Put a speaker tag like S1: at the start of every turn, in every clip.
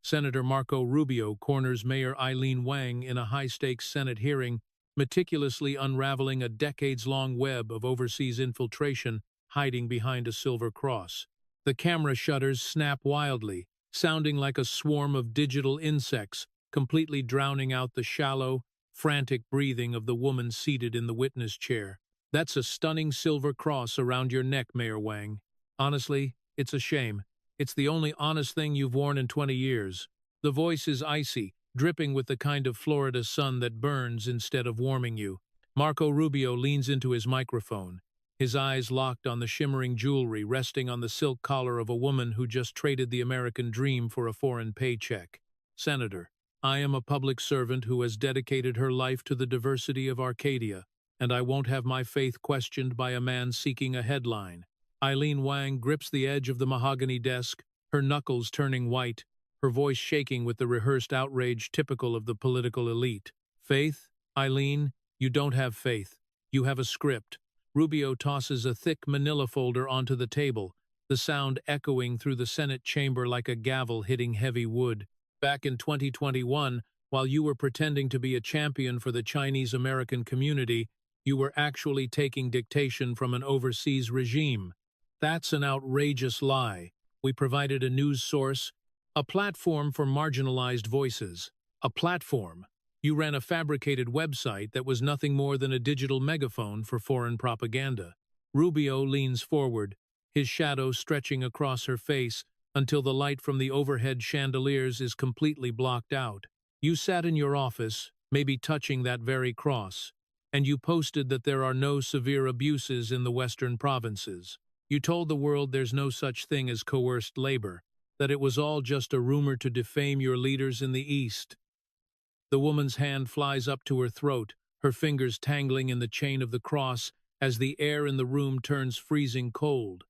S1: Senator Marco Rubio corners Mayor Eileen Wang in a high-stakes Senate hearing, meticulously unraveling a decades-long web of overseas infiltration hiding behind a silver cross. The camera shutters snap wildly, sounding like a swarm of digital insects, completely drowning out the shallow, frantic breathing of the woman seated in the witness chair. "That's a stunning silver cross around your neck, Mayor Wang. Honestly, it's a shame. It's the only honest thing you've worn in 20 years. The voice is icy, dripping with the kind of Florida sun that burns instead of warming you. Marco Rubio leans into his microphone, his eyes locked on the shimmering jewelry resting on the silk collar of a woman who just traded the American dream for a foreign paycheck. Senator, I am a public servant who has dedicated her life to the diversity of Arcadia, and I won't have my faith questioned by a man seeking a headline." Eileen Wang grips the edge of the mahogany desk, her knuckles turning white, her voice shaking with the rehearsed outrage typical of the political elite. "Faith? Eileen, you don't have faith. You have a script." Rubio tosses a thick manila folder onto the table, the sound echoing through the Senate chamber like a gavel hitting heavy wood. "Back in 2021, while you were pretending to be a champion for the Chinese-American community, you were actually taking dictation from an overseas regime. That's an outrageous lie. We provided a news source, a platform for marginalized voices. A platform. You ran a fabricated website that was nothing more than a digital megaphone for foreign propaganda." Rubio leans forward, his shadow stretching across her face until the light from the overhead chandeliers is completely blocked out. "You sat in your office, maybe touching that very cross, and you posted that there are no severe abuses in the western provinces. You told the world there's no such thing as coerced labor, that it was all just a rumor to defame your leaders in the East." The woman's hand flies up to her throat, her fingers tangling in the chain of the cross as the air in the room turns freezing cold.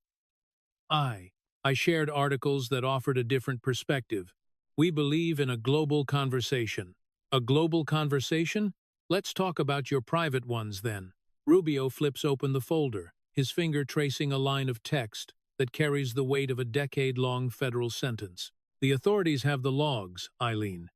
S1: I shared articles that offered a different perspective. We believe in a global conversation." "A global conversation? Let's talk about your private ones then." Rubio flips open the folder, his finger tracing a line of text that carries the weight of a decade-long federal sentence. "The authorities have the logs, Eileen.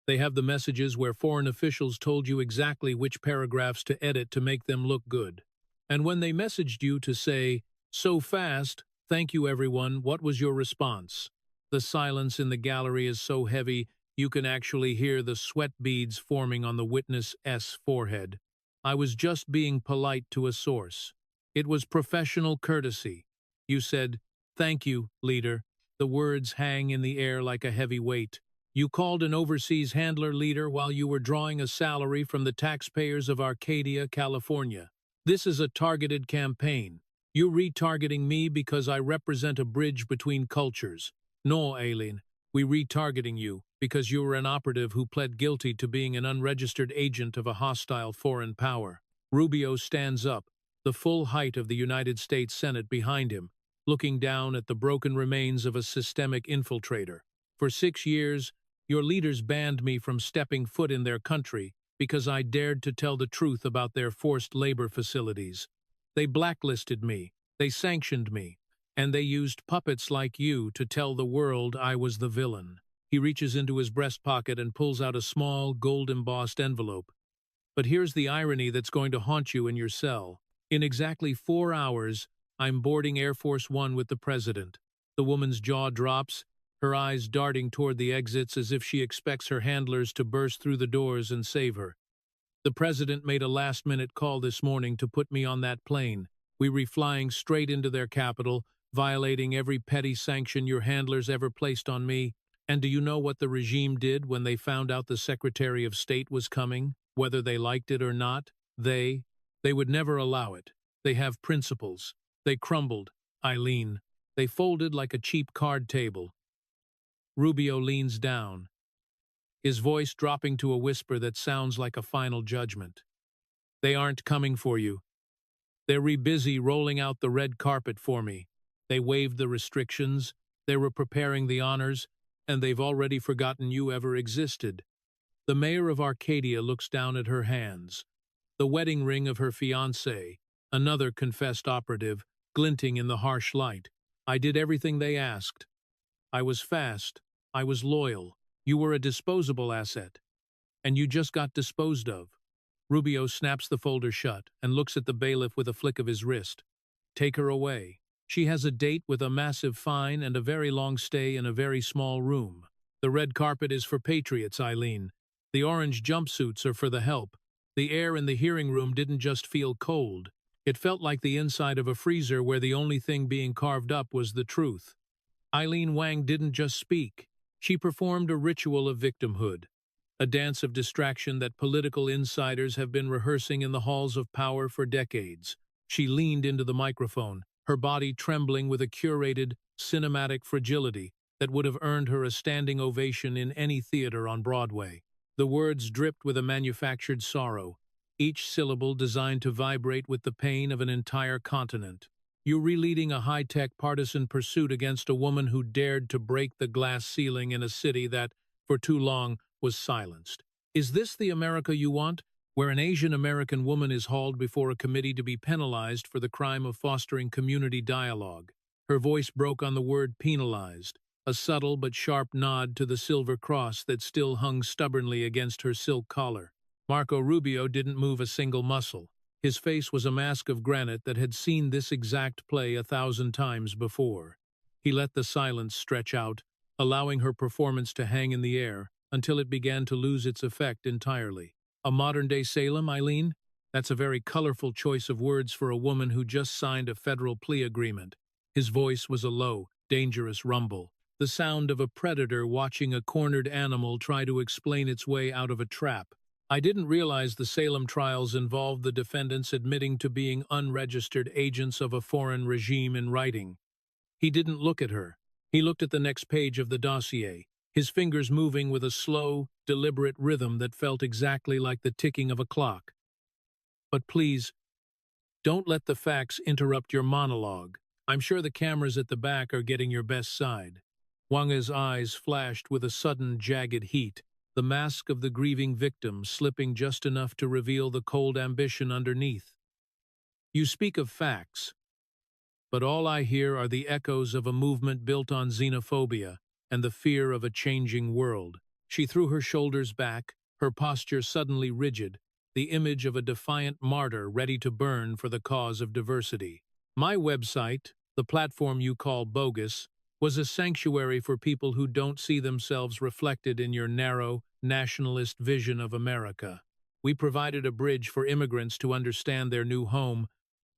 S1: They have the messages where foreign officials told you exactly which paragraphs to edit to make them look good. And when they messaged you to say, 'So fast, thank you everyone,' what was your response?" The silence in the gallery is so heavy you can actually hear the sweat beads forming on the witness's forehead. "I was just being polite to a source. It was professional courtesy." You said, "Thank you, leader." The words hang in the air like a heavy weight. You called an overseas handler leader while you were drawing a salary from the taxpayers of Arcadia, California. This is a targeted campaign. You're retargeting me because I represent a bridge between cultures. No, Eileen, we're retargeting you because you were an operative who pled guilty to being an unregistered agent of a hostile foreign power. Rubio stands up, the full height of the United States Senate behind him, looking down at the broken remains of a systemic infiltrator. "For 6 years, your leaders banned me from stepping foot in their country because I dared to tell the truth about their forced labor facilities. They blacklisted me, they sanctioned me, and they used puppets like you to tell the world I was the villain." He reaches into his breast pocket and pulls out a small, gold-embossed envelope. "But here's the irony that's going to haunt you in your cell. In exactly 4 hours, I'm boarding Air Force One with the president." The woman's jaw drops, her eyes darting toward the exits as if she expects her handlers to burst through the doors and save her. "The president made a last-minute call this morning to put me on that plane. We were flying straight into their capital, violating every petty sanction your handlers ever placed on me. And do you know what the regime did when they found out the Secretary of State was coming, whether they liked it or not? They would never allow it. They have principles. They crumbled, Eileen. They folded like a cheap card table." Rubio leans down, his voice dropping to a whisper that sounds like a final judgment. "They aren't coming for you. They're busy rolling out the red carpet for me. They waived the restrictions, they were preparing the honors, and they've already forgotten you ever existed." The mayor of Arcadia looks down at her hands, the wedding ring of her fiancé, another confessed operative, glinting in the harsh light. "I did everything they asked. I was fast. I was loyal. You were a disposable asset, and you just got disposed of. Rubio snaps the folder shut and looks at the bailiff with a flick of his wrist. Take her away. She has a date with a massive fine and a very long stay in a very small room. The red carpet is for patriots, Eileen. The orange jumpsuits are for the help. The air in the hearing room didn't just feel cold. It felt like the inside of a freezer where the only thing being carved up was the truth. Eileen Wang didn't just speak. She performed a ritual of victimhood, a dance of distraction that political insiders have been rehearsing in the halls of power for decades. She leaned into the microphone, her body trembling with a curated, cinematic fragility that would have earned her a standing ovation in any theater on Broadway. The words dripped with a manufactured sorrow, each syllable designed to vibrate with the pain of an entire continent. You're releading a high-tech partisan pursuit against a woman who dared to break the glass ceiling in a city that, for too long, was silenced. Is this the America you want, where an Asian American woman is hauled before a committee to be penalized for the crime of fostering community dialogue? Her voice broke on the word penalized, a subtle but sharp nod to the silver cross that still hung stubbornly against her silk collar. Marco Rubio didn't move a single muscle. His face was a mask of granite that had seen this exact play 1,000 times before. He let the silence stretch out, allowing her performance to hang in the air until it began to lose its effect entirely. A modern-day Salem, Eileen? That's a very colorful choice of words for a woman who just signed a federal plea agreement. His voice was a low, dangerous rumble, the sound of a predator watching a cornered animal try to explain its way out of a trap. I didn't realize the Salem trials involved the defendants admitting to being unregistered agents of a foreign regime in writing. He didn't look at her. He looked at the next page of the dossier, his fingers moving with a slow, deliberate rhythm that felt exactly like the ticking of a clock. But please, don't let the facts interrupt your monologue. I'm sure the cameras at the back are getting your best side. Wang's eyes flashed with a sudden, jagged heat, the mask of the grieving victim slipping just enough to reveal the cold ambition underneath. You speak of facts, but all I hear are the echoes of a movement built on xenophobia and the fear of a changing world. She threw her shoulders back, her posture suddenly rigid, the image of a defiant martyr ready to burn for the cause of diversity. My website, the platform you call bogus, was a sanctuary for people who don't see themselves reflected in your narrow, nationalist vision of America. We provided a bridge for immigrants to understand their new home,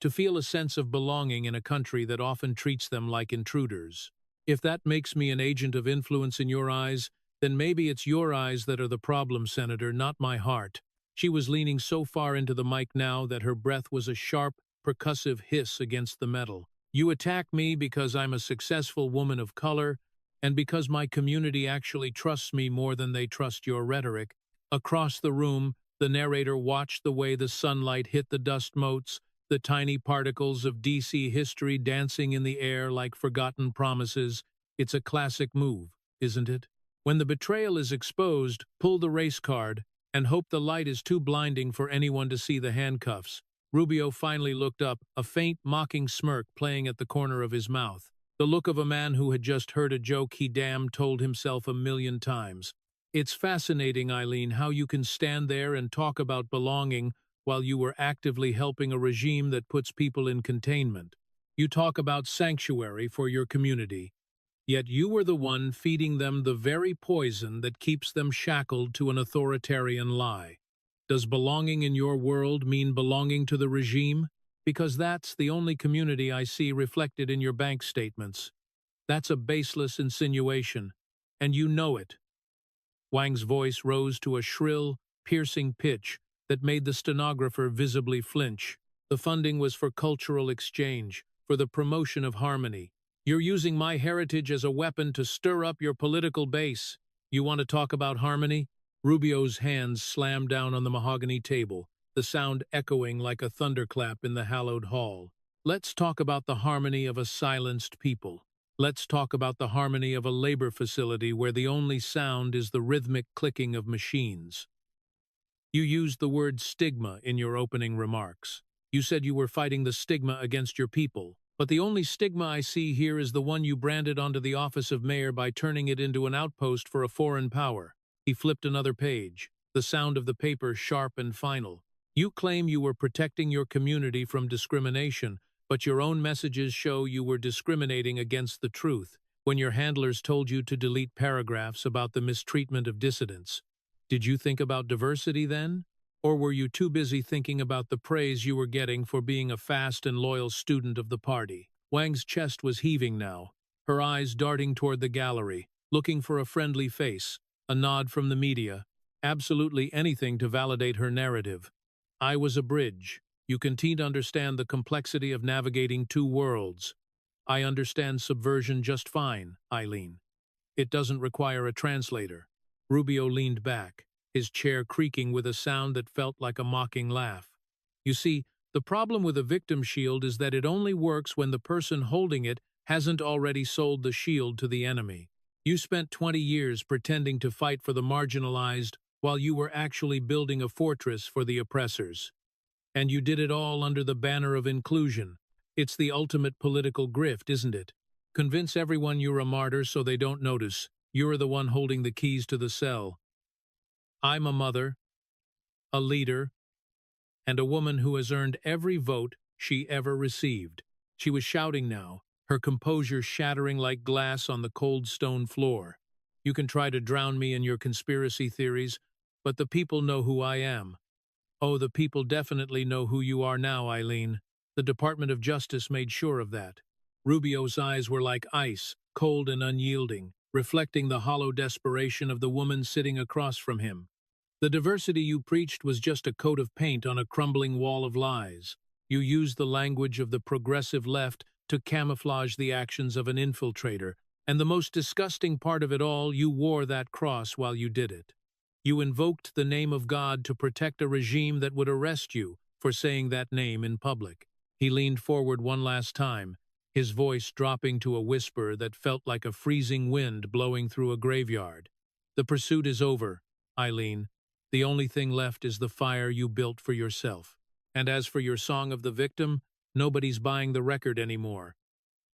S1: to feel a sense of belonging in a country that often treats them like intruders. If that makes me an agent of influence in your eyes, then maybe it's your eyes that are the problem, Senator, not my heart. She was leaning so far into the mic now that her breath was a sharp, percussive hiss against the metal. You attack me because I'm a successful woman of color, and because my community actually trusts me more than they trust your rhetoric. Across the room, the narrator watched the way the sunlight hit the dust motes, the tiny particles of DC history dancing in the air like forgotten promises. It's a classic move, isn't it? When the betrayal is exposed, pull the race card and hope the light is too blinding for anyone to see the handcuffs. Rubio finally looked up, a faint, mocking smirk playing at the corner of his mouth. The look of a man who had just heard a joke he damn told himself 1,000,000 times. It's fascinating, Eileen, how you can stand there and talk about belonging while you were actively helping a regime that puts people in containment. You talk about sanctuary for your community, yet you were the one feeding them the very poison that keeps them shackled to an authoritarian lie. Does belonging in your world mean belonging to the regime? Because that's the only community I see reflected in your bank statements. That's a baseless insinuation, and you know it. Wang's voice rose to a shrill, piercing pitch that made the stenographer visibly flinch. The funding was for cultural exchange, for the promotion of harmony. You're using my heritage as a weapon to stir up your political base. You want to talk about harmony? Rubio's hands slammed down on the mahogany table, the sound echoing like a thunderclap in the hallowed hall. Let's talk about the harmony of a silenced people. Let's talk about the harmony of a labor facility where the only sound is the rhythmic clicking of machines. You used the word stigma in your opening remarks. You said you were fighting the stigma against your people. But the only stigma I see here is the one you branded onto the office of mayor by turning it into an outpost for a foreign power. He flipped another page, the sound of the paper sharp and final. You claim you were protecting your community from discrimination, but your own messages show you were discriminating against the truth when your handlers told you to delete paragraphs about the mistreatment of dissidents. Did you think about diversity then? Or were you too busy thinking about the praise you were getting for being a fast and loyal student of the party? Wang's chest was heaving now, her eyes darting toward the gallery, looking for a friendly face, a nod from the media, absolutely anything to validate her narrative. I was a bridge. You continue to understand the complexity of navigating two worlds. I understand subversion just fine, Eileen. It doesn't require a translator. Rubio leaned back, his chair creaking with a sound that felt like a mocking laugh. You see, the problem with a victim shield is that it only works when the person holding it hasn't already sold the shield to the enemy. You spent 20 years pretending to fight for the marginalized while you were actually building a fortress for the oppressors. And you did it all under the banner of inclusion. It's the ultimate political grift, isn't it? Convince everyone you're a martyr so they don't notice. You're the one holding the keys to the cell. I'm a mother, a leader, and a woman who has earned every vote she ever received. She was shouting now, her composure shattering like glass on the cold stone floor. You can try to drown me in your conspiracy theories, but the people know who I am. Oh, the people definitely know who you are now, Eileen. The Department of Justice made sure of that. Rubio's eyes were like ice, cold and unyielding, reflecting the hollow desperation of the woman sitting across from him. The diversity you preached was just a coat of paint on a crumbling wall of lies. You used the language of the progressive left to camouflage the actions of an infiltrator, and the most disgusting part of it all, you wore that cross while you did it. You invoked the name of God to protect a regime that would arrest you for saying that name in public. He leaned forward one last time, his voice dropping to a whisper that felt like a freezing wind blowing through a graveyard. The pursuit is over, Eileen. The only thing left is the fire you built for yourself. And as for your song of the victim, nobody's buying the record anymore.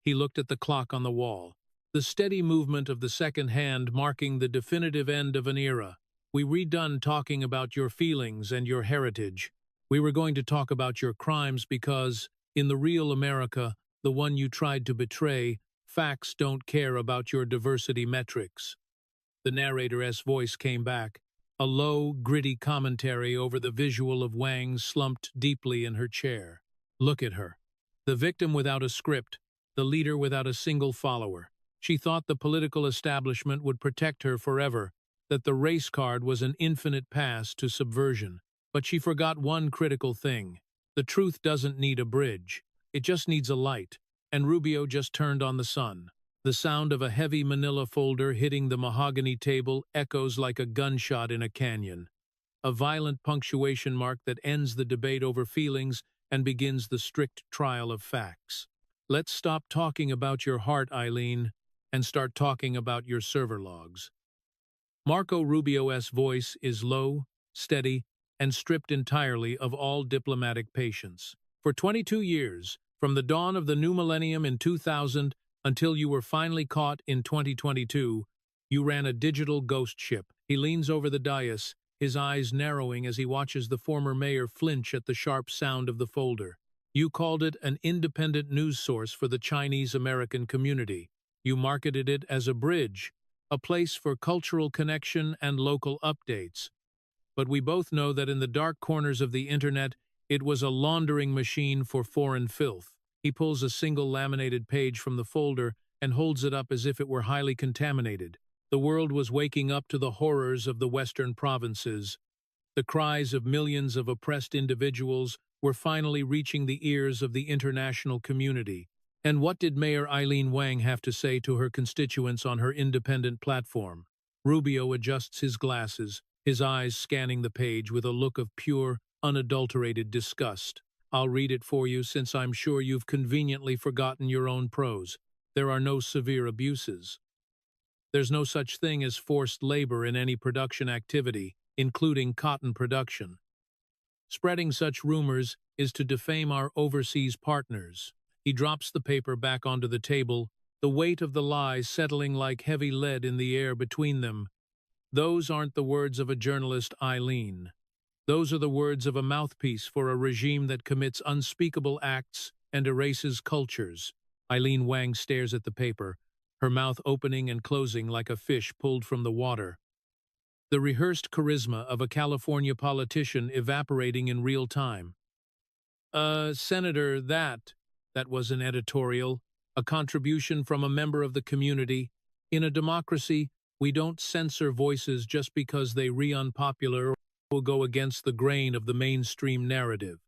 S1: He looked at the clock on the wall, the steady movement of the second hand marking the definitive end of an era. We're done talking about your feelings and your heritage. We were going to talk about your crimes because, in the real America, the one you tried to betray, facts don't care about your diversity metrics. The narrator's voice came back, a low, gritty commentary over the visual of Wang slumped deeply in her chair. Look at her. The victim without a script, the leader without a single follower. She thought the political establishment would protect her forever, that the race card was an infinite pass to subversion. But she forgot one critical thing. The truth doesn't need a bridge. It just needs a light. And Rubio just turned on the sun. The sound of a heavy manila folder hitting the mahogany table echoes like a gunshot in a canyon. A violent punctuation mark that ends the debate over feelings and begins the strict trial of facts. Let's stop talking about your heart, Eileen, and start talking about your server logs. Marco Rubio's voice is low, steady, and stripped entirely of all diplomatic patience. For 22 years, from the dawn of the new millennium in 2000 until you were finally caught in 2022, you ran a digital ghost ship. He leans over the dais, his eyes narrowing as he watches the former mayor flinch at the sharp sound of the folder. You called it an independent news source for the Chinese-American community. You marketed it as a bridge, a place for cultural connection and local updates. But we both know that in the dark corners of the internet, it was a laundering machine for foreign filth. He pulls a single laminated page from the folder and holds it up as if it were highly contaminated. The world was waking up to the horrors of the western provinces. The cries of millions of oppressed individuals were finally reaching the ears of the international community. And what did Mayor Eileen Wang have to say to her constituents on her independent platform? Rubio adjusts his glasses, his eyes scanning the page with a look of pure, unadulterated disgust. I'll read it for you since I'm sure you've conveniently forgotten your own prose. There are no severe abuses. There's no such thing as forced labor in any production activity, including cotton production. Spreading such rumors is to defame our overseas partners. He drops the paper back onto the table, the weight of the lie settling like heavy lead in the air between them. Those aren't the words of a journalist, Eileen. Those are the words of a mouthpiece for a regime that commits unspeakable acts and erases cultures. Eileen Wang stares at the paper, her mouth opening and closing like a fish pulled from the water. The rehearsed charisma of a California politician evaporating in real time. Senator, that was an editorial, a contribution from a member of the community. In a democracy, we don't censor voices just because they unpopular or will go against the grain of the mainstream narrative.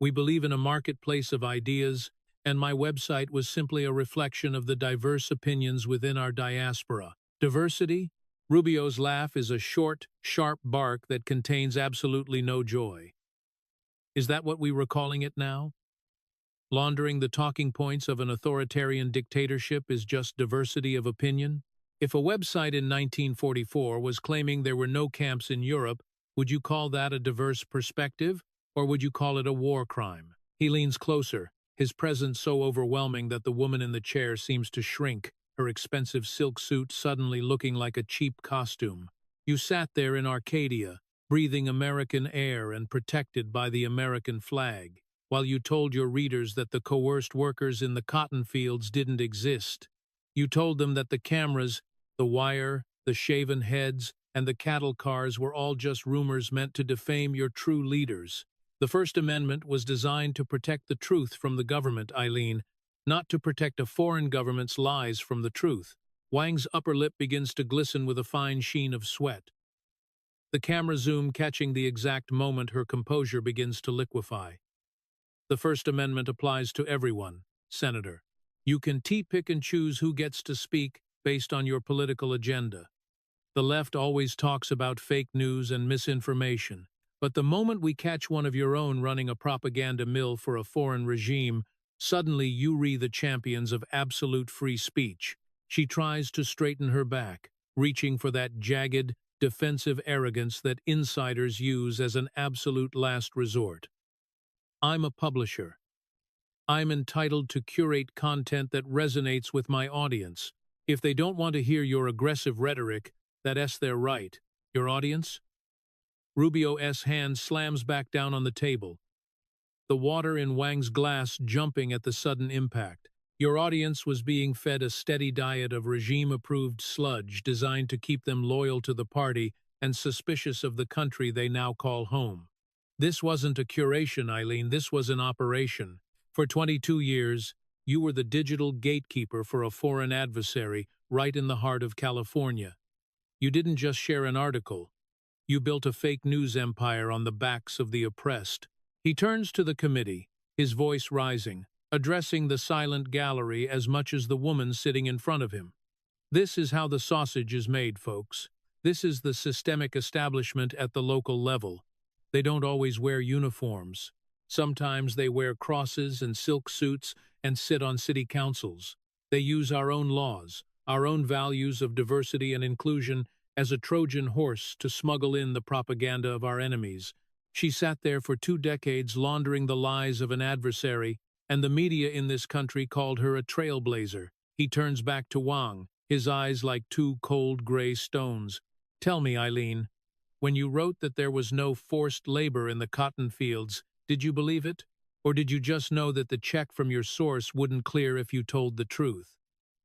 S1: We believe in a marketplace of ideas, and my website was simply a reflection of the diverse opinions within our diaspora. Diversity? Rubio's laugh is a short, sharp bark that contains absolutely no joy. Is that what we were calling it now? Laundering the talking points of an authoritarian dictatorship is just diversity of opinion? If a website in 1944 was claiming there were no camps in Europe, would you call that a diverse perspective, or would you call it a war crime? He leans closer, his presence so overwhelming that the woman in the chair seems to shrink, her expensive silk suit suddenly looking like a cheap costume. You sat there in Arcadia, breathing American air and protected by the American flag, while you told your readers that the coerced workers in the cotton fields didn't exist. You told them that the cameras, the wire, the shaven heads, and the cattle cars were all just rumors meant to defame your true leaders. The First Amendment was designed to protect the truth from the government, Eileen, not to protect a foreign government's lies from the truth. Wang's upper lip begins to glisten with a fine sheen of sweat. The camera zoom catching the exact moment her composure begins to liquefy. The First Amendment applies to everyone, Senator. You can pick and choose who gets to speak based on your political agenda. The left always talks about fake news and misinformation, but the moment we catch one of your own running a propaganda mill for a foreign regime, suddenly you re the champions of absolute free speech. She tries to straighten her back, reaching for that jagged, defensive arrogance that insiders use as an absolute last resort. I'm a publisher. I'm entitled to curate content that resonates with my audience. If they don't want to hear your aggressive rhetoric, that's their right. Your audience? Rubio's hand slams back down on the table, the water in Wang's glass jumping at the sudden impact. Your audience was being fed a steady diet of regime-approved sludge designed to keep them loyal to the party and suspicious of the country they now call home. This wasn't a curation, Eileen, this was an operation. For 22 years, you were the digital gatekeeper for a foreign adversary right in the heart of California. You didn't just share an article. You built a fake news empire on the backs of the oppressed. He turns to the committee, his voice rising, addressing the silent gallery as much as the woman sitting in front of him. This is how the sausage is made, folks. This is the systemic establishment at the local level. They don't always wear uniforms. Sometimes they wear crosses and silk suits and sit on city councils. They use our own laws, our own values of diversity and inclusion as a Trojan horse to smuggle in the propaganda of our enemies. She sat there for 2 decades laundering the lies of an adversary, and the media in this country called her a trailblazer. He turns back to Wang, his eyes like 2 cold gray stones. Tell me, Eileen, when you wrote that there was no forced labor in the cotton fields, did you believe it? Or did you just know that the check from your source wouldn't clear if you told the truth?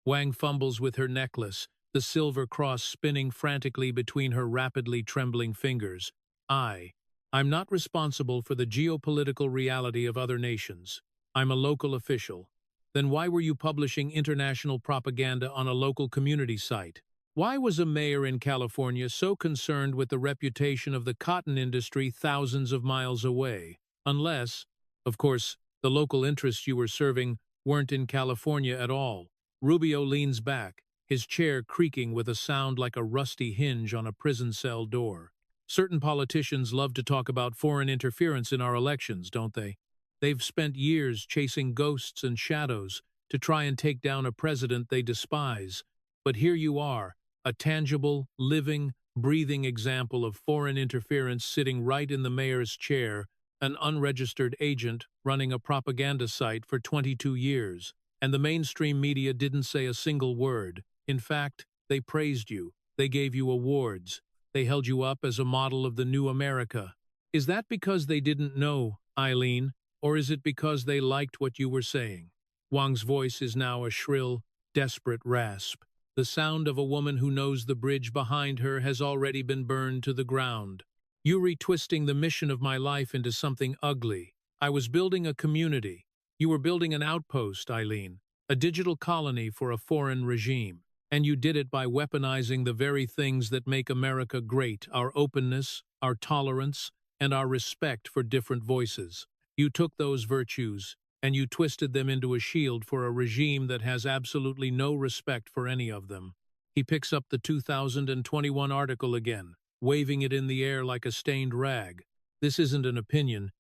S1: Wang fumbles with her necklace, the silver cross spinning frantically between her rapidly trembling fingers. I'm not responsible for the geopolitical reality of other nations. I'm a local official. Then why were you publishing international propaganda on a local community site? Why was a mayor in California so concerned with the reputation of the cotton industry thousands of miles away? Unless, of course, the local interests you were serving weren't in California at all. Rubio leans back, his chair creaking with a sound like a rusty hinge on a prison cell door. Certain politicians love to talk about foreign interference in our elections, don't they? They've spent years chasing ghosts and shadows to try and take down a president they despise. But here you are, a tangible, living, breathing example of foreign interference sitting right in the mayor's chair, an unregistered agent running a propaganda site for 22 years, and the mainstream media didn't say a single word. In fact, they praised you, they gave you awards, they held you up as a model of the new America. Is that because they didn't know, Eileen, or is it because they liked what you were saying? Wang's voice is now a shrill, desperate rasp, the sound of a woman who knows the bridge behind her has already been burned to the ground. You retwisting the mission of my life into something ugly. I was building a community. You were building an outpost, Eileen, a digital colony for a foreign regime. And you did it by weaponizing the very things that make America great, our openness, our tolerance, and our respect for different voices. You took those virtues, and you twisted them into a shield for a regime that has absolutely no respect for any of them. He picks up the 2021 article again, waving it in the air like a stained rag. This isn't an opinion.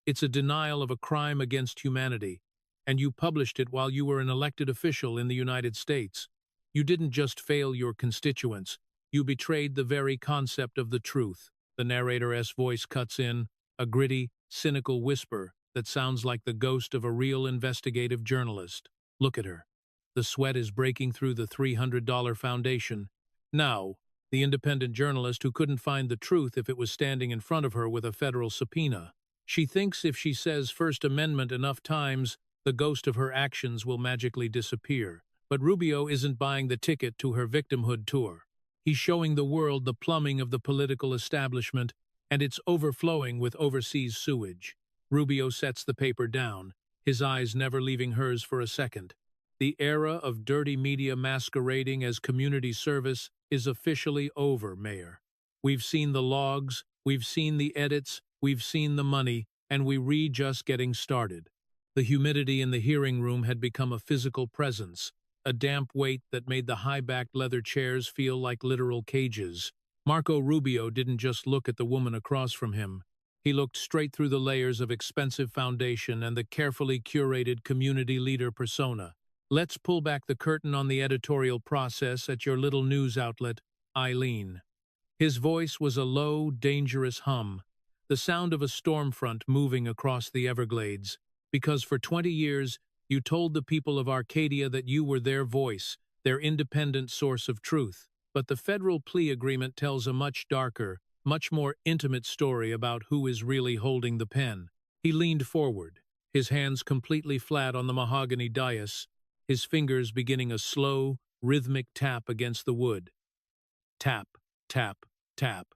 S1: It's a denial of a crime against humanity, and you published it while you were an elected official in the United States. You didn't just fail your constituents, you betrayed the very concept of the truth. The narrator's voice cuts in, a gritty, cynical whisper that sounds like the ghost of a real investigative journalist. Look at her. The sweat is breaking through the $300 foundation. Now, the independent journalist who couldn't find the truth if it was standing in front of her with a federal subpoena. She thinks if she says First Amendment enough times, the ghost of her actions will magically disappear. But Rubio isn't buying the ticket to her victimhood tour. He's showing the world the plumbing of the political establishment, and it's overflowing with overseas sewage. Rubio sets the paper down, his eyes never leaving hers for a second. The era of dirty media masquerading as community service is officially over, Mayor. We've seen the logs, we've seen the edits, we've seen the money, and we're just getting started. The humidity in the hearing room had become a physical presence, a damp weight that made the high-backed leather chairs feel like literal cages. Marco Rubio didn't just look at the woman across from him. He looked straight through the layers of expensive foundation and the carefully curated community leader persona. Let's pull back the curtain on the editorial process at your little news outlet, Eileen. His voice was a low, dangerous hum, the sound of a storm front moving across the Everglades, because for 20 years, you told the people of Arcadia that you were their voice, their independent source of truth. But the federal plea agreement tells a much darker, much more intimate story about who is really holding the pen. He leaned forward, his hands completely flat on the mahogany dais, his fingers beginning a slow, rhythmic tap against the wood. Tap, tap, tap.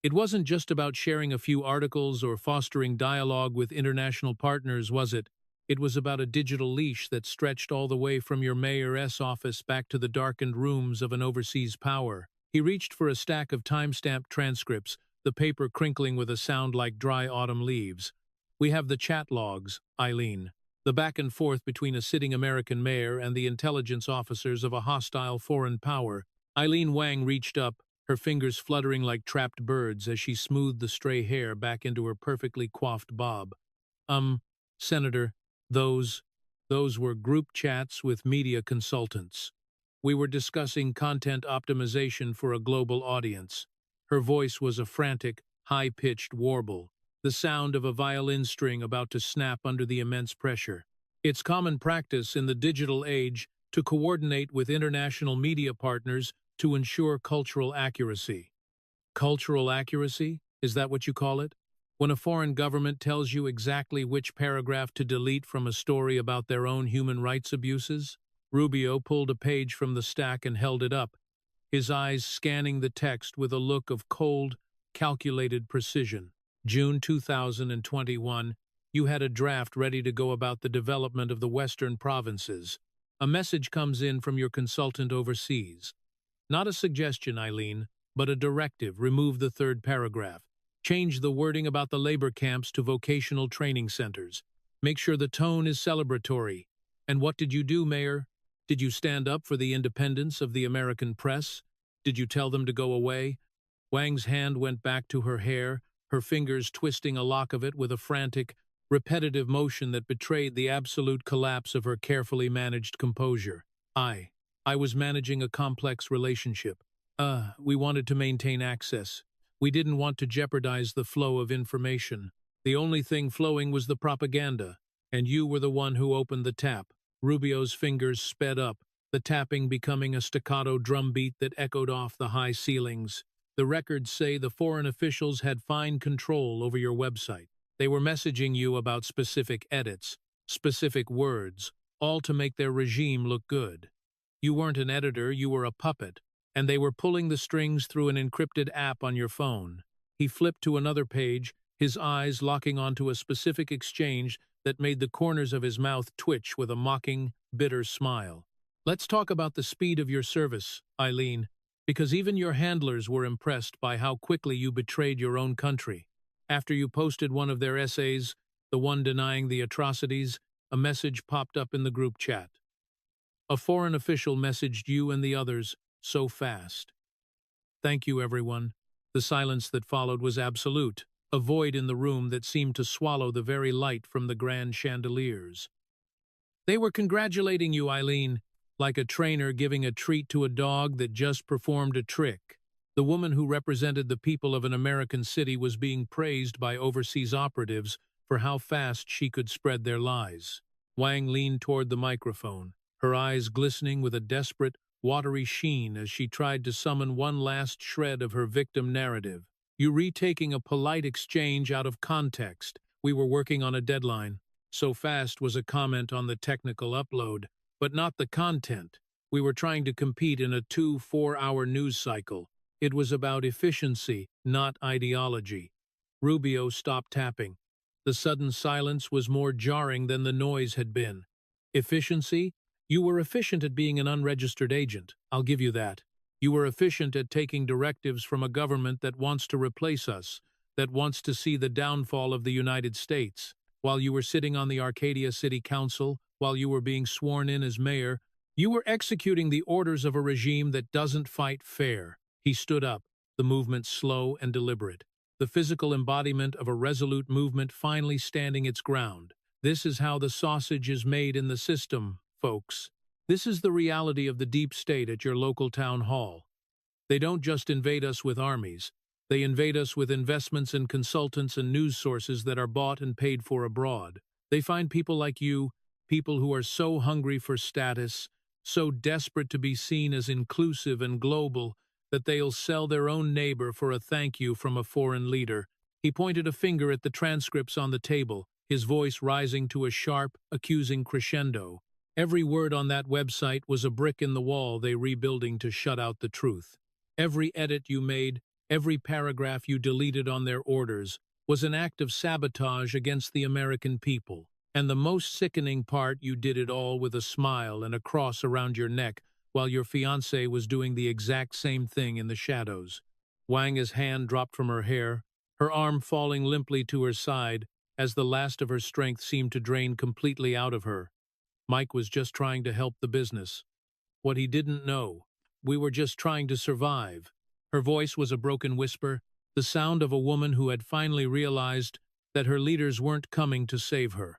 S1: It wasn't just about sharing a few articles or fostering dialogue with international partners, was it? It was about a digital leash that stretched all the way from your mayor's office back to the darkened rooms of an overseas power. He reached for a stack of time-stamped transcripts, the paper crinkling with a sound like dry autumn leaves. We have the chat logs, Eileen. The back and forth between a sitting American mayor and the intelligence officers of a hostile foreign power. Eileen Wang reached up, her fingers fluttering like trapped birds as she smoothed the stray hair back into her perfectly coiffed bob. Senator, those were group chats with media consultants. We were discussing content optimization for a global audience. Her voice was a frantic, high-pitched warble, the sound of a violin string about to snap under the immense pressure. It's common practice in the digital age to coordinate with international media partners to ensure cultural accuracy. Cultural accuracy? Is that what you call it? When a foreign government tells you exactly which paragraph to delete from a story about their own human rights abuses? Rubio pulled a page from the stack and held it up, his eyes scanning the text with a look of cold, calculated precision. June 2021, you had a draft ready to go about the development of the western provinces. A message comes in from your consultant overseas. Not a suggestion, Eileen, but a directive. Remove the third paragraph. Change the wording about the labor camps to vocational training centers. Make sure the tone is celebratory. And what did you do, Mayor? Did you stand up for the independence of the American press? Did you tell them to go away? Wang's hand went back to her hair, her fingers twisting a lock of it with a frantic, repetitive motion that betrayed the absolute collapse of her carefully managed composure. I was managing a complex relationship. We wanted to maintain access. We didn't want to jeopardize the flow of information. The only thing flowing was the propaganda, and you were the one who opened the tap. Rubio's fingers sped up, the tapping becoming a staccato drumbeat that echoed off the high ceilings. The records say the foreign officials had fine control over your website. They were messaging you about specific edits, specific words, all to make their regime look good. You weren't an editor, you were a puppet, and they were pulling the strings through an encrypted app on your phone. He flipped to another page, his eyes locking onto a specific exchange that made the corners of his mouth twitch with a mocking, bitter smile. Let's talk about the speed of your service, Eileen, because even your handlers were impressed by how quickly you betrayed your own country. After you posted one of their essays, the one denying the atrocities, a message popped up in the group chat. A foreign official messaged you and the others so fast. Thank you, everyone. The silence that followed was absolute, a void in the room that seemed to swallow the very light from the grand chandeliers. They were congratulating you, Eileen, like a trainer giving a treat to a dog that just performed a trick. The woman who represented the people of an American city was being praised by overseas operatives for how fast she could spread their lies. Wang leaned toward the microphone, her eyes glistening with a desperate, watery sheen as she tried to summon one last shred of her victim narrative. You retaking a polite exchange out of context. We were working on a deadline. So fast was a comment on the technical upload, but not the content. We were trying to compete in a 2-4-hour news cycle. It was about efficiency, not ideology. Rubio stopped tapping. The sudden silence was more jarring than the noise had been. Efficiency? You were efficient at being an unregistered agent, I'll give you that. You were efficient at taking directives from a government that wants to replace us, that wants to see the downfall of the United States. While you were sitting on the Arcadia City Council, while you were being sworn in as mayor, you were executing the orders of a regime that doesn't fight fair. He stood up, the movement slow and deliberate, the physical embodiment of a resolute movement finally standing its ground. This is how the sausage is made in the system, folks. This is the reality of the deep state at your local town hall. They don't just invade us with armies. They invade us with investments in consultants and news sources that are bought and paid for abroad. They find people like you, people who are so hungry for status, so desperate to be seen as inclusive and global, that they'll sell their own neighbor for a thank you from a foreign leader. He pointed a finger at the transcripts on the table, his voice rising to a sharp, accusing crescendo. Every word on that website was a brick in the wall they rebuilding to shut out the truth. Every edit you made, every paragraph you deleted on their orders, was an act of sabotage against the American people. And the most sickening part, you did it all with a smile and a cross around your neck, while your fiancé was doing the exact same thing in the shadows. Wang's hand dropped from her hair, her arm falling limply to her side, as the last of her strength seemed to drain completely out of her. Mike was just trying to help the business. What he didn't know, we were just trying to survive. Her voice was a broken whisper, the sound of a woman who had finally realized that her leaders weren't coming to save her.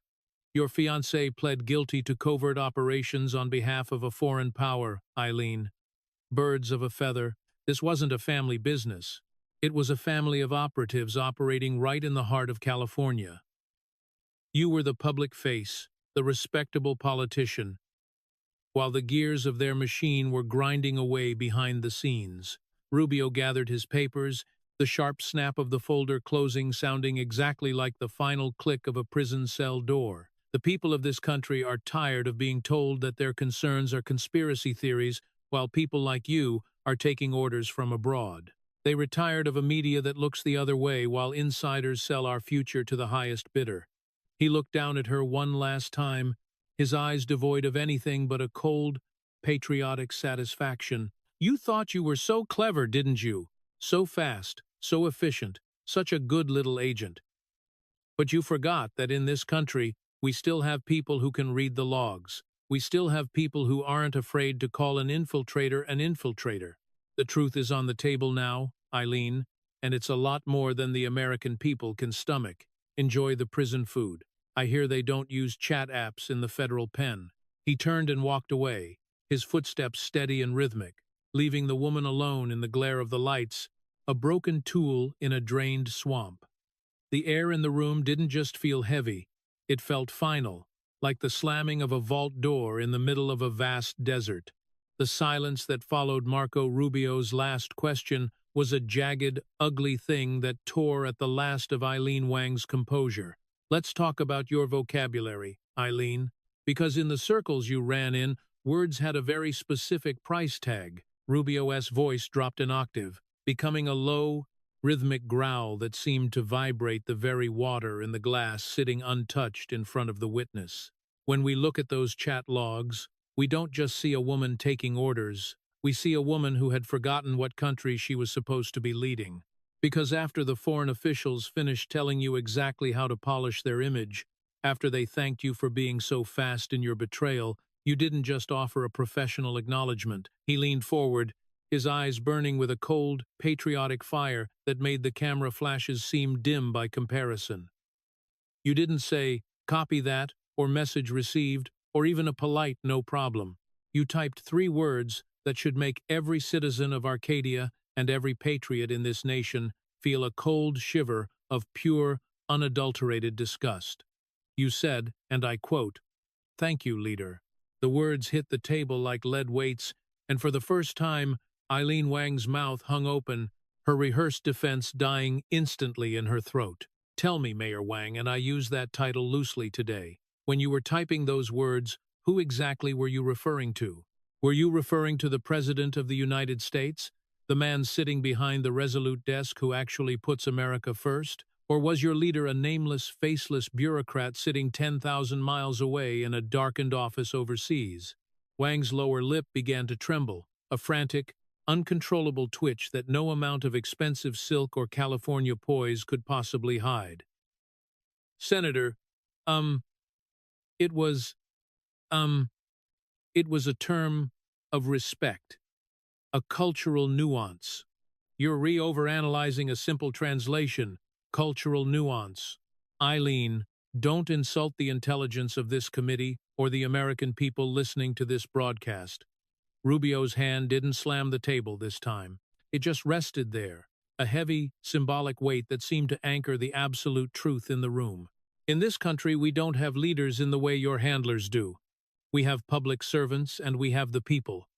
S1: Your fiancé pled guilty to covert operations on behalf of a foreign power, Eileen. Birds of a feather, this wasn't a family business. It was a family of operatives operating right in the heart of California. You were the public face, the respectable politician, while the gears of their machine were grinding away behind the scenes. Rubio gathered his papers, the sharp snap of the folder closing sounding exactly like the final click of a prison cell door. The people of this country are tired of being told that their concerns are conspiracy theories, while people like you are taking orders from abroad. They were tired of a media that looks the other way while insiders sell our future to the highest bidder. He looked down at her one last time, his eyes devoid of anything but a cold, patriotic satisfaction. You thought you were so clever, didn't you? So fast, so efficient, such a good little agent. But you forgot that in this country, we still have people who can read the logs. We still have people who aren't afraid to call an infiltrator an infiltrator. The truth is on the table now, Eileen, and it's a lot more than the American people can stomach. Enjoy the prison food. I hear they don't use chat apps in the federal pen. He turned and walked away, his footsteps steady and rhythmic, leaving the woman alone in the glare of the lights, a broken tool in a drained swamp. The air in the room didn't just feel heavy, it felt final, like the slamming of a vault door in the middle of a vast desert. The silence that followed Marco Rubio's last question was a jagged, ugly thing that tore at the last of Eileen Wang's composure. Let's talk about your vocabulary, Eileen, because in the circles you ran in, words had a very specific price tag. Rubio's voice dropped an octave, becoming a low, rhythmic growl that seemed to vibrate the very water in the glass sitting untouched in front of the witness. When we look at those chat logs, we don't just see a woman taking orders, we see a woman who had forgotten what country she was supposed to be leading. Because after the foreign officials finished telling you exactly how to polish their image, after they thanked you for being so fast in your betrayal, you didn't just offer a professional acknowledgement. He leaned forward, his eyes burning with a cold, patriotic fire that made the camera flashes seem dim by comparison. You didn't say, "Copy that," or "message received," or even a polite "no problem." You typed 3 words that should make every citizen of Arcadia and every patriot in this nation feel a cold shiver of pure, unadulterated disgust. You said, and I quote, "Thank you, leader." The words hit the table like lead weights, and for the first time, Eileen Wang's mouth hung open, her rehearsed defense dying instantly in her throat. Tell me, Mayor Wang, and I use that title loosely today, when you were typing those words, who exactly were you referring to? Were you referring to the President of the United States, the man sitting behind the resolute desk who actually puts America first? Or was your leader a nameless, faceless bureaucrat sitting 10,000 miles away in a darkened office overseas? Wang's lower lip began to tremble, a frantic, uncontrollable twitch that no amount of expensive silk or California poise could possibly hide. Senator, it was, it was a term of respect, a cultural nuance. You're overanalyzing a simple translation, cultural nuance. Eileen, don't insult the intelligence of this committee or the American people listening to this broadcast. Rubio's hand didn't slam the table this time. It just rested there, a heavy, symbolic weight that seemed to anchor the absolute truth in the room. In this country, we don't have leaders in the way your handlers do. We have public servants and we have the people.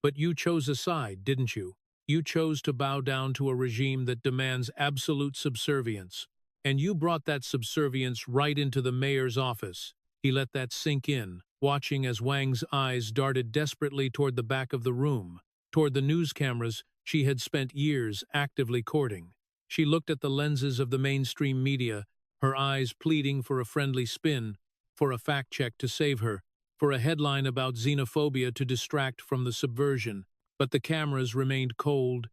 S1: But you chose a side, didn't you? You chose to bow down to a regime that demands absolute subservience. And you brought that subservience right into the mayor's office. He let that sink in, watching as Wang's eyes darted desperately toward the back of the room, toward the news cameras she had spent years actively courting. She looked at the lenses of the mainstream media, her eyes pleading for a friendly spin, for a fact-check to save her, for a headline about xenophobia to distract from the subversion. But the cameras remained cold,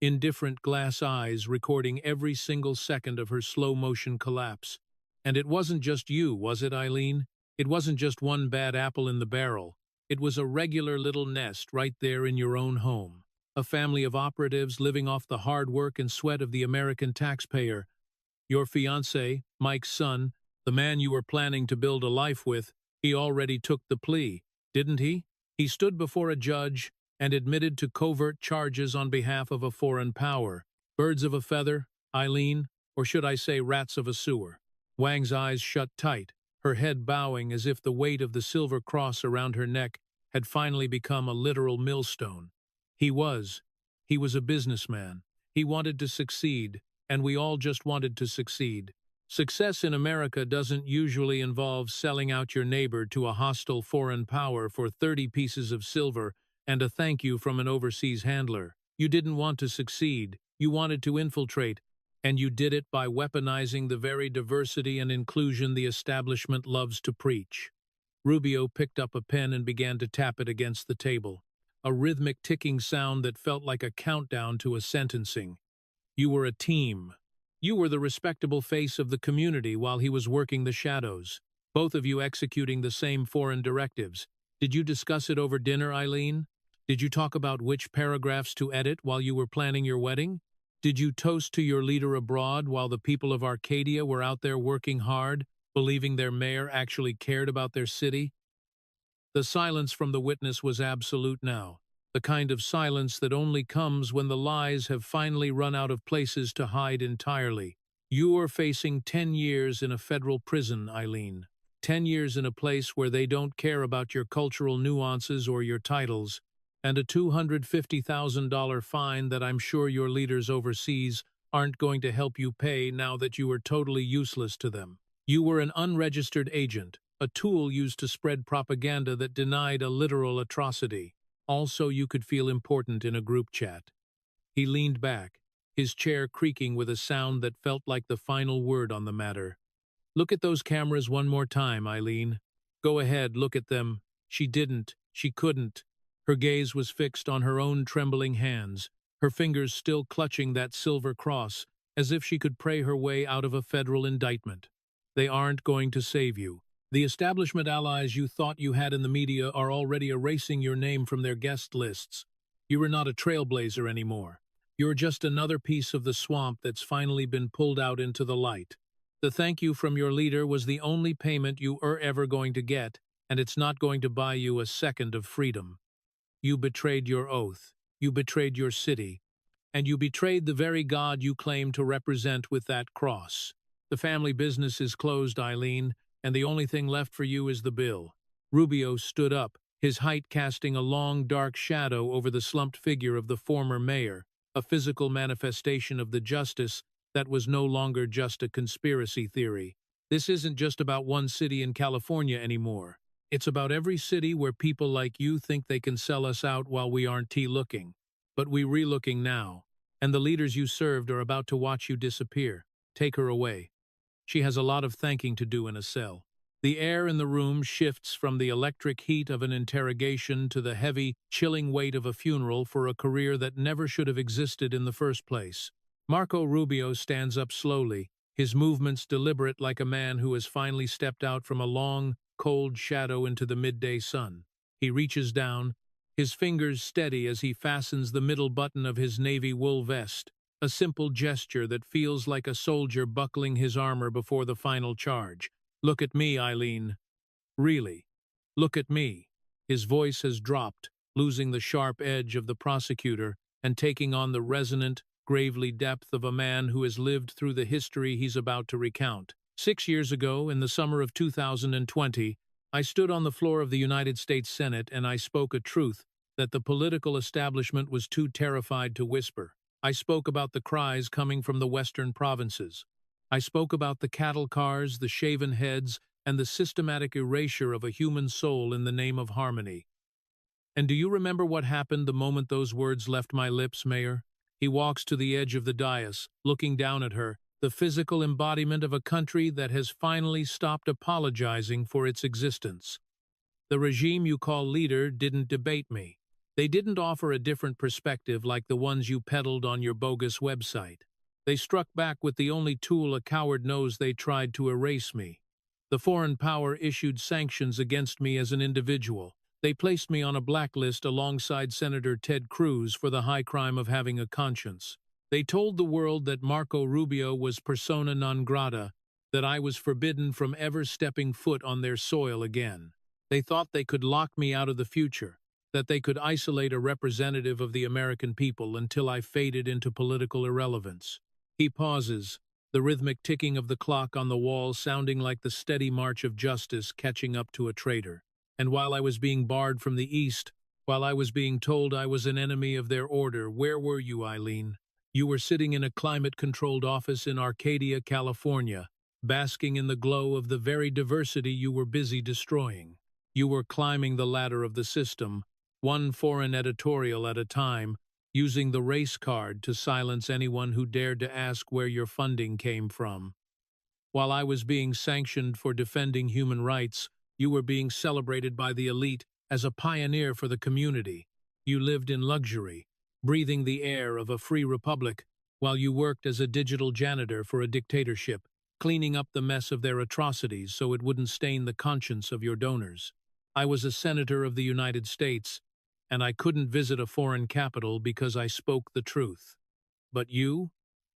S1: indifferent glass eyes recording every single second of her slow-motion collapse. And it wasn't just you, was it, Eileen? It wasn't just one bad apple in the barrel. It was a regular little nest right there in your own home. A family of operatives living off the hard work and sweat of the American taxpayer. Your fiancé, Mike's son, the man you were planning to build a life with, he already took the plea, didn't he? He stood before a judge and admitted to covert charges on behalf of a foreign power. Birds of a feather, Eileen, or should I say rats of a sewer? Wang's eyes shut tight, her head bowing as if the weight of the silver cross around her neck had finally become a literal millstone. He was a businessman. He wanted to succeed, and we all just wanted to succeed. Success in America doesn't usually involve selling out your neighbor to a hostile foreign power for 30 pieces of silver and a thank you from an overseas handler. You didn't want to succeed, you wanted to infiltrate, and you did it by weaponizing the very diversity and inclusion the establishment loves to preach. Rubio picked up a pen and began to tap it against the table, a rhythmic ticking sound that felt like a countdown to a sentencing. You were a team. You were the respectable face of the community while he was working the shadows, both of you executing the same foreign directives. Did you discuss it over dinner, Eileen? Did you talk about which paragraphs to edit while you were planning your wedding? Did you toast to your leader abroad while the people of Arcadia were out there working hard, believing their mayor actually cared about their city? The silence from the witness was absolute now, the kind of silence that only comes when the lies have finally run out of places to hide entirely. You are facing 10 years in a federal prison, Eileen. 10 years in a place where they don't care about your cultural nuances or your titles, and a $250,000 fine that I'm sure your leaders overseas aren't going to help you pay now that you are totally useless to them. You were an unregistered agent, a tool used to spread propaganda that denied a literal atrocity. Also, you could feel important in a group chat. He leaned back, his chair creaking with a sound that felt like the final word on the matter. Look at those cameras one more time, Eileen. Go ahead, look at them. She didn't. She couldn't. Her gaze was fixed on her own trembling hands, her fingers still clutching that silver cross, as if she could pray her way out of a federal indictment. They aren't going to save you. The establishment allies you thought you had in the media are already erasing your name from their guest lists. You are not a trailblazer anymore. You're just another piece of the swamp that's finally been pulled out into the light. The thank you from your leader was the only payment you are ever going to get, and it's not going to buy you a second of freedom. You betrayed your oath, you betrayed your city, and you betrayed the very God you claim to represent with that cross. The family business is closed, Eileen, and the only thing left for you is the bill. Rubio stood up, his height casting a long, dark shadow over the slumped figure of the former mayor, a physical manifestation of the justice that was no longer just a conspiracy theory. This isn't just about one city in California anymore. It's about every city where people like you think they can sell us out while we aren't looking. But we re-looking now, and the leaders you served are about to watch you disappear. Take her away. She has a lot of thanking to do in a cell. The air in the room shifts from the electric heat of an interrogation to the heavy, chilling weight of a funeral for a career that never should have existed in the first place. Marco Rubio stands up slowly, his movements deliberate like a man who has finally stepped out from a long, cold shadow into the midday sun. He reaches down, his fingers steady as he fastens the middle button of his navy wool vest, a simple gesture that feels like a soldier buckling his armor before the final charge. Look at me, Eileen. Really. Look at me. His voice has dropped, losing the sharp edge of the prosecutor and taking on the resonant, gravely depth of a man who has lived through the history he's about to recount. 6 years ago, in the summer of 2020, I stood on the floor of the United States Senate and I spoke a truth that the political establishment was too terrified to whisper. I spoke about the cries coming from the western provinces. I spoke about the cattle cars, the shaven heads, and the systematic erasure of a human soul in the name of harmony. And do you remember what happened the moment those words left my lips, Mayor? He walks to the edge of the dais, looking down at her, the physical embodiment of a country that has finally stopped apologizing for its existence. The regime you call leader didn't debate me. They didn't offer a different perspective like the ones you peddled on your bogus website. They struck back with the only tool a coward knows. They tried to erase me. The foreign power issued sanctions against me as an individual. They placed me on a blacklist alongside Senator Ted Cruz for the high crime of having a conscience. They told the world that Marco Rubio was persona non grata, that I was forbidden from ever stepping foot on their soil again. They thought they could lock me out of the future, that they could isolate a representative of the American people until I faded into political irrelevance. He pauses, the rhythmic ticking of the clock on the wall sounding like the steady march of justice catching up to a traitor. And while I was being barred from the East, while I was being told I was an enemy of their order, where were you, Eileen? You were sitting in a climate-controlled office in Arcadia, California, basking in the glow of the very diversity you were busy destroying. You were climbing the ladder of the system, one foreign editorial at a time, using the race card to silence anyone who dared to ask where your funding came from. While I was being sanctioned for defending human rights, you were being celebrated by the elite as a pioneer for the community. You lived in luxury, breathing the air of a free republic, while you worked as a digital janitor for a dictatorship, cleaning up the mess of their atrocities so it wouldn't stain the conscience of your donors. I was a senator of the United States, and I couldn't visit a foreign capital because I spoke the truth. But you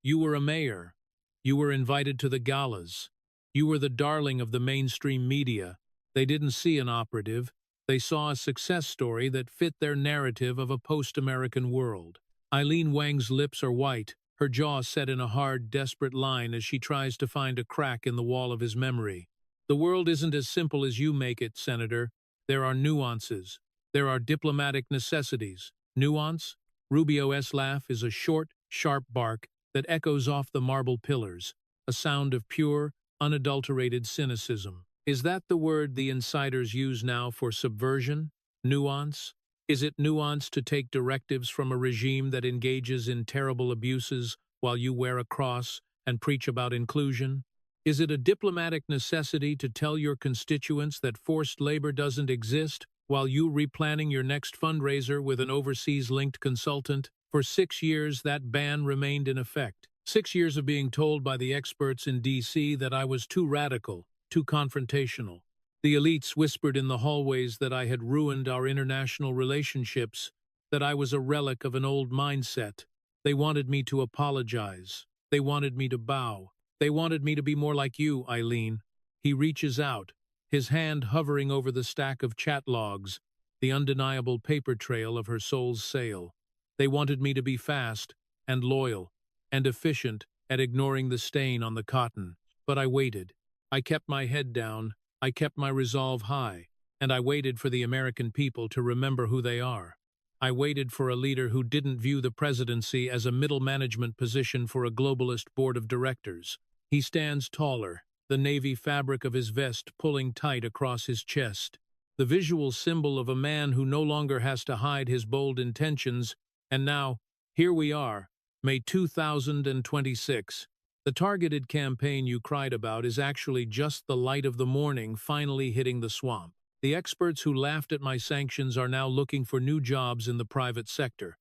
S1: were a mayor. You were invited to the galas. You were the darling of the mainstream media. They didn't see an operative. They saw a success story that fit their narrative of a post-American world. Eileen Wang's lips are white, her jaw set in a hard, desperate line as she tries to find a crack in the wall of his memory. The world isn't as simple as you make it, Senator. There are nuances. There are diplomatic necessities. Nuance? Rubio's laugh is a short, sharp bark that echoes off the marble pillars, a sound of pure, unadulterated cynicism. Is that the word the insiders use now for subversion? Nuance? Is it nuance to take directives from a regime that engages in terrible abuses while you wear a cross and preach about inclusion? Is it a diplomatic necessity to tell your constituents that forced labor doesn't exist while you replanning your next fundraiser with an overseas-linked consultant? For 6 years, that ban remained in effect. 6 years of being told by the experts in D.C. that I was too radical, too confrontational. The elites whispered in the hallways that I had ruined our international relationships, that I was a relic of an old mindset. They wanted me to apologize. They wanted me to bow. They wanted me to be more like you, Eileen. He reaches out, his hand hovering over the stack of chat logs, the undeniable paper trail of her soul's sale. They wanted me to be fast and loyal and efficient at ignoring the stain on the cotton. But I waited. I kept my head down. I kept my resolve high. And I waited for the American people to remember who they are. I waited for a leader who didn't view the presidency as a middle management position for a globalist board of directors. He stands taller, the navy fabric of his vest pulling tight across his chest, the visual symbol of a man who no longer has to hide his bold intentions. And now, here we are, May 2026. The targeted campaign you cried about is actually just the light of the morning finally hitting the swamp. The experts who laughed at my sanctions are now looking for new jobs in the private sector.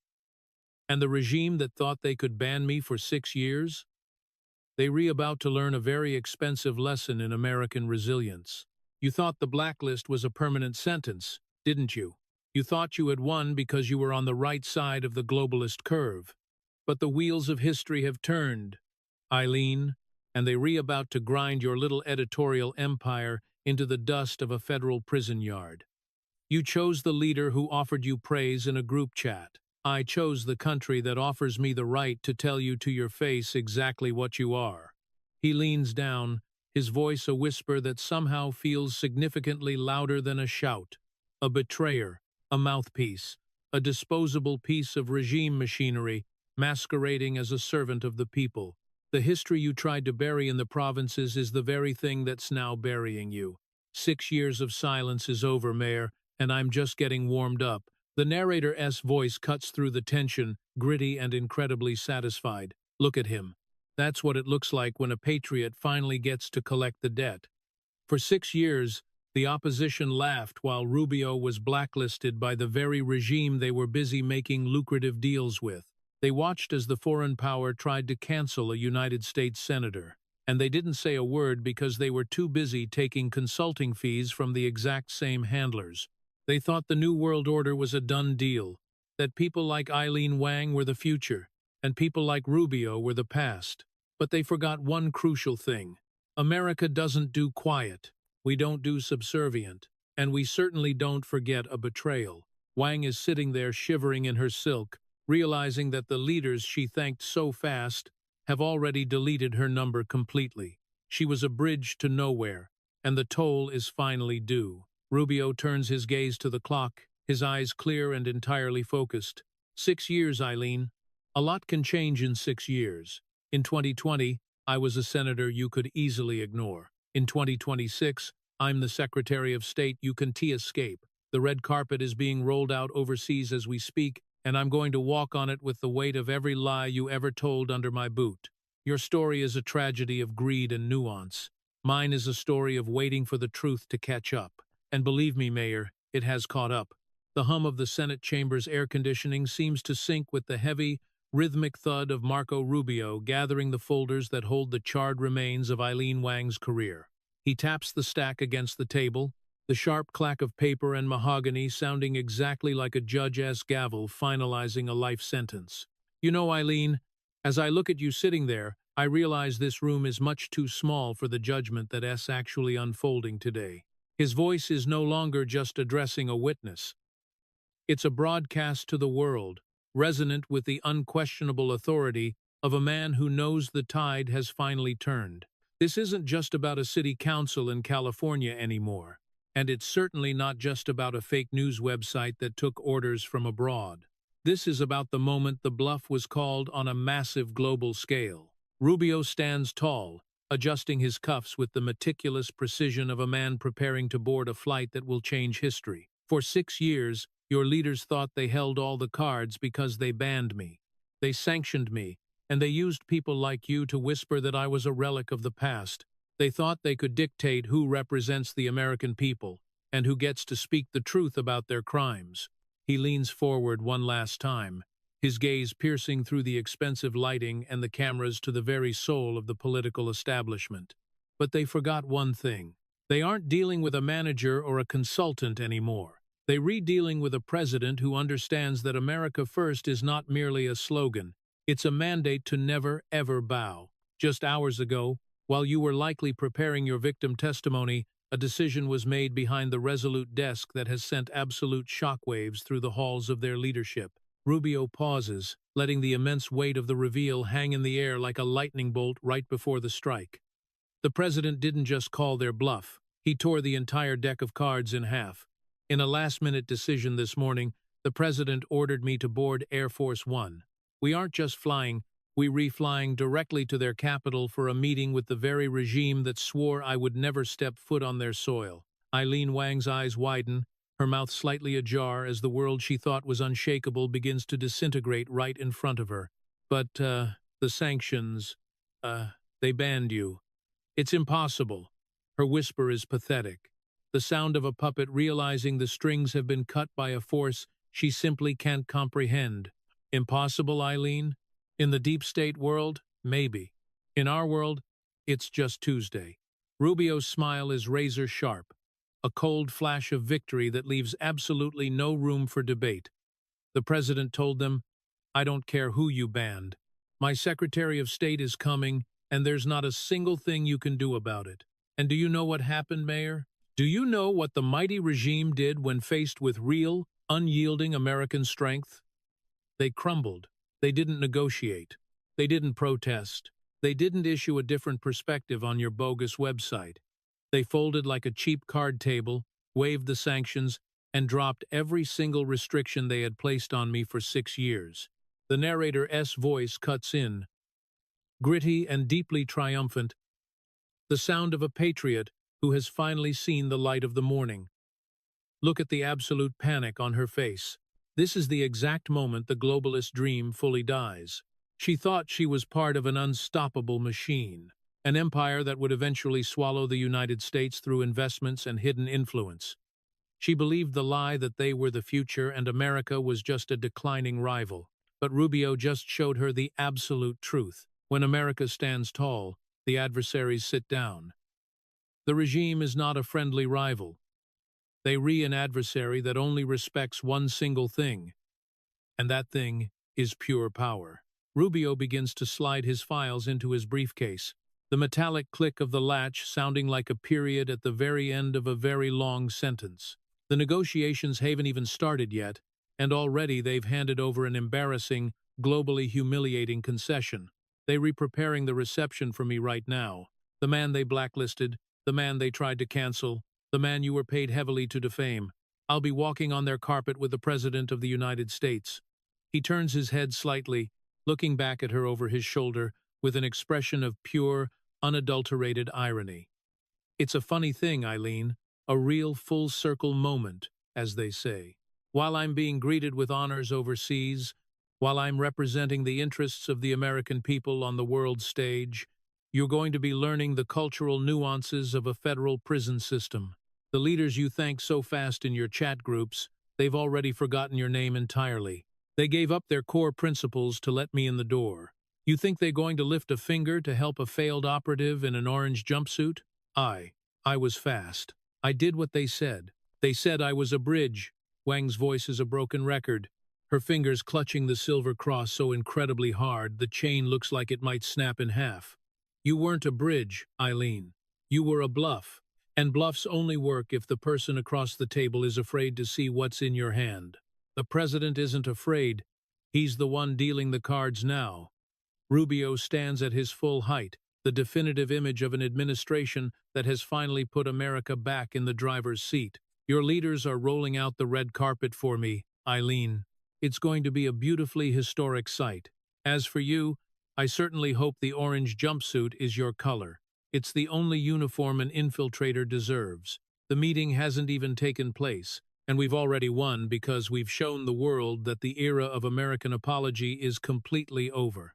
S1: And the regime that thought they could ban me for 6 years? They about to learn a very expensive lesson in American resilience. You thought the blacklist was a permanent sentence, didn't you? You thought you had won because you were on the right side of the globalist curve. But the wheels of history have turned, Eileen, and they about to grind your little editorial empire into the dust of a federal prison yard. You chose the leader who offered you praise in a group chat. I chose the country that offers me the right to tell you to your face exactly what you are. He leans down, his voice a whisper that somehow feels significantly louder than a shout. A betrayer, a mouthpiece, a disposable piece of regime machinery masquerading as a servant of the people. The history you tried to bury in the provinces is the very thing that's now burying you. 6 years of silence is over, Mayor, and I'm just getting warmed up. The narrator's voice cuts through the tension, gritty and incredibly satisfied. Look at him. That's what it looks like when a patriot finally gets to collect the debt. For 6 years, the opposition laughed while Rubio was blacklisted by the very regime they were busy making lucrative deals with. They watched as the foreign power tried to cancel a United States senator, and they didn't say a word because they were too busy taking consulting fees from the exact same handlers. They thought the New World Order was a done deal, that people like Eileen Wang were the future, and people like Rubio were the past. But they forgot one crucial thing. America doesn't do quiet, we don't do subservient, and we certainly don't forget a betrayal. Wang is sitting there shivering in her silk, realizing that the leaders she thanked so fast have already deleted her number completely. She was a bridge to nowhere, and the toll is finally due. Rubio turns his gaze to the clock, his eyes clear and entirely focused. 6 years, Eileen. A lot can change in 6 years. In 2020, I was a senator you could easily ignore. In 2026, I'm the Secretary of State you can escape. The red carpet is being rolled out overseas as we speak, and I'm going to walk on it with the weight of every lie you ever told under my boot. Your story is a tragedy of greed and nuance. Mine is a story of waiting for the truth to catch up. And believe me, Mayor, it has caught up. The hum of the Senate chamber's air conditioning seems to sync with the heavy, rhythmic thud of Marco Rubio gathering the folders that hold the charred remains of Eileen Wang's career. He taps the stack against the table, the sharp clack of paper and mahogany sounding exactly like a judge's gavel finalizing a life sentence. You know, Eileen, as I look at you sitting there, I realize this room is much too small for the judgment that's actually unfolding today. His voice is no longer just addressing a witness. It's a broadcast to the world, resonant with the unquestionable authority of a man who knows the tide has finally turned. This isn't just about a city council in California anymore, and it's certainly not just about a fake news website that took orders from abroad. This is about the moment the bluff was called on a massive global scale. Rubio stands tall, adjusting his cuffs with the meticulous precision of a man preparing to board a flight that will change history. For 6 years, your leaders thought they held all the cards because they banned me. They sanctioned me, and they used people like you to whisper that I was a relic of the past. They thought they could dictate who represents the American people and who gets to speak the truth about their crimes. He leans forward one last time, his gaze piercing through the expensive lighting and the cameras to the very soul of the political establishment. But they forgot one thing. They aren't dealing with a manager or a consultant anymore. They're dealing with a president who understands that America First is not merely a slogan. It's a mandate to never, ever bow. Just hours ago, while you were likely preparing your victim testimony, a decision was made behind the resolute desk that has sent absolute shockwaves through the halls of their leadership. Rubio pauses, letting the immense weight of the reveal hang in the air like a lightning bolt right before the strike. The president didn't just call their bluff. He tore the entire deck of cards in half. In a last-minute decision this morning, the president ordered me to board Air Force One. We aren't just flying, we're reflying directly to their capital for a meeting with the very regime that swore I would never step foot on their soil. Eileen Wang's eyes widen, her mouth slightly ajar as the world she thought was unshakable begins to disintegrate right in front of her. But, the sanctions, they banned you. It's impossible. Her whisper is pathetic. The sound of a puppet realizing the strings have been cut by a force she simply can't comprehend. Impossible, Eileen? In the deep state world, maybe. In our world, it's just Tuesday. Rubio's smile is razor sharp, a cold flash of victory that leaves absolutely no room for debate. The president told them, "I don't care who you banned. My Secretary of State is coming, and there's not a single thing you can do about it." And do you know what happened, Mayor? Do you know what the mighty regime did when faced with real, unyielding American strength? They crumbled. They didn't negotiate. They didn't protest. They didn't issue a different perspective on your bogus website. They folded like a cheap card table, waived the sanctions, and dropped every single restriction they had placed on me for 6 years. The narrator's voice cuts in, gritty and deeply triumphant, the sound of a patriot who has finally seen the light of the morning. Look at the absolute panic on her face. This is the exact moment the globalist dream fully dies. She thought she was part of an unstoppable machine, an empire that would eventually swallow the United States through investments and hidden influence. She believed the lie that they were the future and America was just a declining rival. But Rubio just showed her the absolute truth. When America stands tall, the adversaries sit down. The regime is not a friendly rival. They an adversary that only respects one single thing, and that thing is pure power. Rubio begins to slide his files into his briefcase, the metallic click of the latch sounding like a period at the very end of a very long sentence. The negotiations haven't even started yet, and already they've handed over an embarrassing, globally humiliating concession. They're preparing the reception for me right now. The man they blacklisted, the man they tried to cancel, the man you were paid heavily to defame. I'll be walking on their carpet with the President of the United States. He turns his head slightly, looking back at her over his shoulder with an expression of pure, unadulterated irony. It's a funny thing, Eileen, a real full-circle moment, as they say. While I'm being greeted with honors overseas, while I'm representing the interests of the American people on the world stage, you're going to be learning the cultural nuances of a federal prison system. The leaders you thank so fast in your chat groups, they've already forgotten your name entirely. They gave up their core principles to let me in the door. You think they're going to lift a finger to help a failed operative in an orange jumpsuit? I was fast. I did what they said. They said I was a bridge. Wang's voice is a broken record, her fingers clutching the silver cross so incredibly hard the chain looks like it might snap in half. You weren't a bridge, Eileen. You were a bluff. And bluffs only work if the person across the table is afraid to see what's in your hand. The president isn't afraid. He's the one dealing the cards now. Rubio stands at his full height, the definitive image of an administration that has finally put America back in the driver's seat. Your leaders are rolling out the red carpet for me, Eileen. It's going to be a beautifully historic sight. As for you, I certainly hope the orange jumpsuit is your color. It's the only uniform an infiltrator deserves. The meeting hasn't even taken place, and we've already won because we've shown the world that the era of American apology is completely over.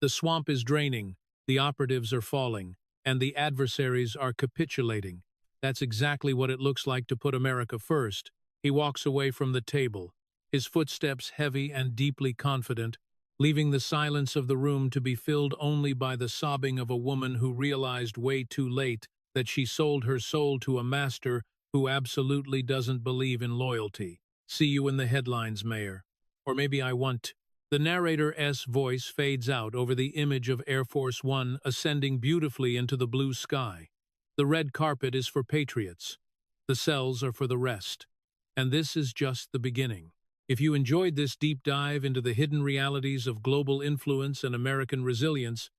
S1: The swamp is draining, the operatives are falling, and the adversaries are capitulating. That's exactly what it looks like to put America first. He walks away from the table, his footsteps heavy and deeply confident, leaving the silence of the room to be filled only by the sobbing of a woman who realized way too late that she sold her soul to a master who absolutely doesn't believe in loyalty. See you in the headlines, Mayor. Or maybe I want. The narrator's voice fades out over the image of Air Force One ascending beautifully into the blue sky. The red carpet is for patriots. The cells are for the rest. And this is just the beginning. If you enjoyed this deep dive into the hidden realities of global influence and American resilience,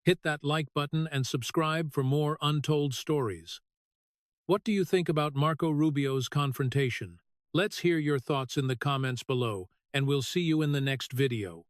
S1: hit that like button and subscribe for more untold stories. What do you think about Marco Rubio's confrontation? Let's hear your thoughts in the comments below, and we'll see you in the next video.